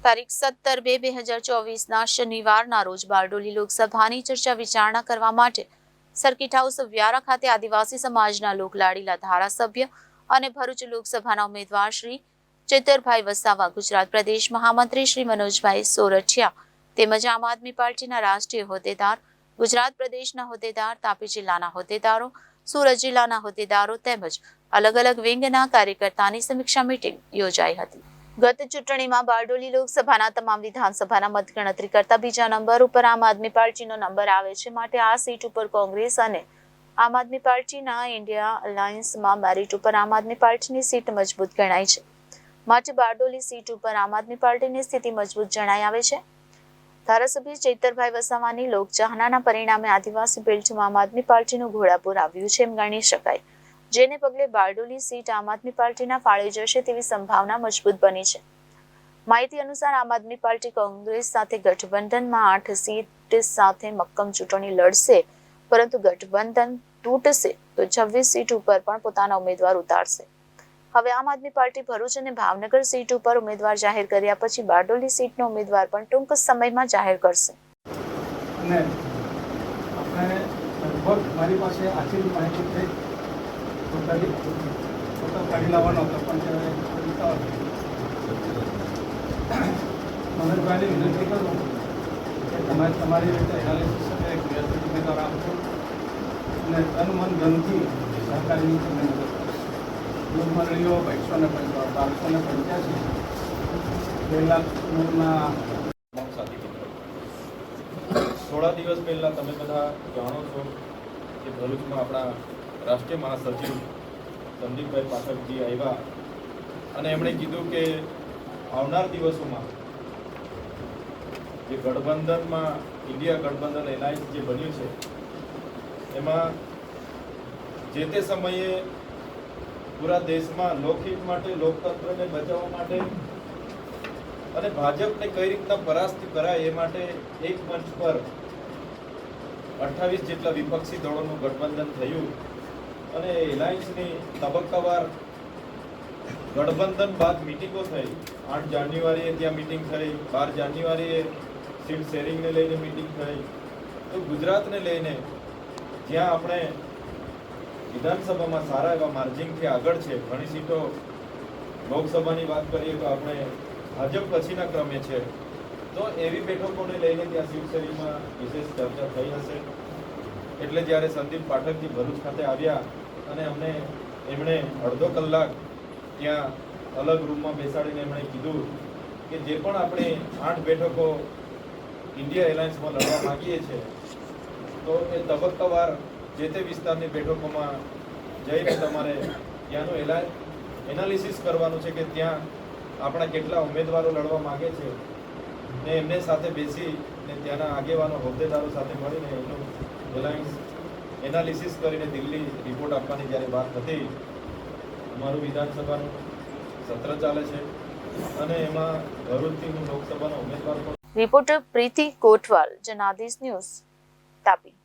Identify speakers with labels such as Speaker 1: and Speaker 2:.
Speaker 1: તારીખ 17/2/2024ના શનિવારના રોજ બારડોલી લોકસભાની ચર્ચા વિચારણા કરવા માટે સર્કિટ હાઉસ વ્યારા ખાતે આદિવાસી સમાજના લોકલાડીલા ધારાસભ્ય અને ભરૂચ લોકસભાના ઉમેદવાર શ્રી ચેતરભાઈ વસાવા, ગુજરાત પ્રદેશ મહામંત્રી શ્રી મનોજભાઈ સોરઠિયા તેમજ આમ આદમી પાર્ટીના રાષ્ટ્રીય હોદ્દેદાર, ગુજરાત પ્રદેશના હોદ્દેદાર, તાપી જિલ્લાના હોદ્દેદારો, સુરત જિલ્લાના હોદ્દેદારો તેમજ અલગ અલગ વિંગના કાર્યકર્તાની સમીક્ષા મીટિંગ યોજાઈ હતી। ગત ચૂંટણીમાં બારડોલી લોકસભાના તમામ વિધાનસભાના મતગણતરી કરતા બીજા નંબર ઉપર આમ આદમી પાર્ટીનો નંબર આવે છે, માટે આ સીટ ઉપર કોંગ્રેસ અને આમ આદમી પાર્ટીના ઇન્ડિયા અલાયન્સમાં મેરિટ ઉપર આમ આદમી પાર્ટીની સીટ મજબૂત ગણાય છે, માટે બારડોલી સીટ ઉપર આમ આદમી પાર્ટીની સ્થિતિ મજબૂત જણાઈ આવે છે। ધારાસભ્ય ચેતરભાઈ વસાવાની લોકચાહનાના પરિણામે આદિવાસી બેલ્ટમાં આમ આદમી પાર્ટીનું ઘોડાપુર આવ્યું છે એમ ગણી શકાય, જેને પગલે બારડોલી સીટ આમ આદમી પાર્ટીના ફાળે જશે તેવી સંભાવના મજબૂત બની છે। માહિતી અનુસાર આમ આદમી પાર્ટી કોંગ્રેસ સાથે ગઠબંધનમાં 8 સીટ સાથે મક્કમ ચૂંટણી લડશે, પરંતુ ગઠબંધન તૂટશે તો 26 સીટ ઉપર પણ પોતાના ઉમેદવાર ઉતારશે। હવે આમ આદમી પાર્ટી ભરૂચ અને ભાવનગર સીટ ઉપર ઉમેદવાર જાહેર કર્યા પછી બારડોલી સીટનો ઉમેદવાર પણ ટૂંક સમયમાં જાહેર કરશે।
Speaker 2: મારી પાસે આટલી માહિતી થઈ કાઢી લાવવાનો મનોજભાઈને વિનંતી કરું કે તમે તમારી રીતે એનાલિસિસ સાથે એક વ્યવસ્થિત ઉમેદવાર આપશો અને તન મન ધનથી સહકારીની તમને મદદ કરશે। લોક મંડળીઓ 1285 2 લાખના
Speaker 3: સાથી મિત્રો, થોડા દિવસ પહેલા તમે બધા જાણો છો કે ભરૂચમાં આપણા રાષ્ટ્રીય મહાસચિવ સંદીપભાઈ પાઠકજી આવ્યા અને એમણે કીધું કે આવનાર દિવસોમાં જે ગઠબંધનમાં ઇન્ડિયા ગઠબંધન એલાયન્સ જે બન્યું છે એમાં જે તે સમયે પૂરા દેશમાં લોકહિત માટે, લોકતંત્રને બચાવવા માટે અને ભાજપને કઈ રીતના પરાસ્ત કરાય એ માટે એક મંચ પર 28 જેટલા વિપક્ષી દળોનું ગઠબંધન થયું અને એલાયન્સની તબક્કાવાર ગઠબંધન બાદ મિટિંગો થઈ। 8 જાન્યુઆરીએ ત્યાં મિટિંગ થઈ, 12 જાન્યુઆરીએ સીટ શેરિંગને લઈને મિટિંગ થઈ। તો ગુજરાતને લઈને જ્યાં આપણે વિધાનસભામાં સારા એવા માર્જિનથી આગળ છે, ઘણી સીટો લોકસભાની વાત કરીએ તો આપણે ભાજપ પછીના ક્રમે છે, તો એવી બેઠકોને લઈને ત્યાં સીટ શેરિંગમાં વિશેષ ચર્ચા થઈ હશે। એટલે જ્યારે સંદીપ પાઠકજી ભરૂચ ખાતે આવ્યા અને એમણે અડધો કલાક ત્યાં અલગ રૂમમાં બેસાડીને એમણે કીધું કે જે પણ આપણે 8 બેઠકો ઇન્ડિયા એલાયન્સમાં લડવા માંગીએ છીએ તો એ તબક્કાવાર જે તે વિસ્તારની બેઠકોમાં જઈને તમારે ત્યાંનું એનાલિસિસ કરવાનું છે કે ત્યાં આપણા કેટલા ઉમેદવારો લડવા માંગે છે ને એમને સાથે બેસી ને ત્યાંના આગેવાનો, હોદ્દેદારો સાથે મળીને એનું એલાયન્સ એનાલિસિસ કરીને દિલ્હી રિપોર્ટ આપવાની જ્યારે વાત હતી, અમારું વિધાનસભાનું સત્ર ચાલે છે અને એમાં ભરૂચથી લોકસભાના ઉમેદવાર પણ।
Speaker 1: રિપોર્ટર પ્રીતિ કોટવાલ, જનાદેશ ન્યૂઝ, તાપી।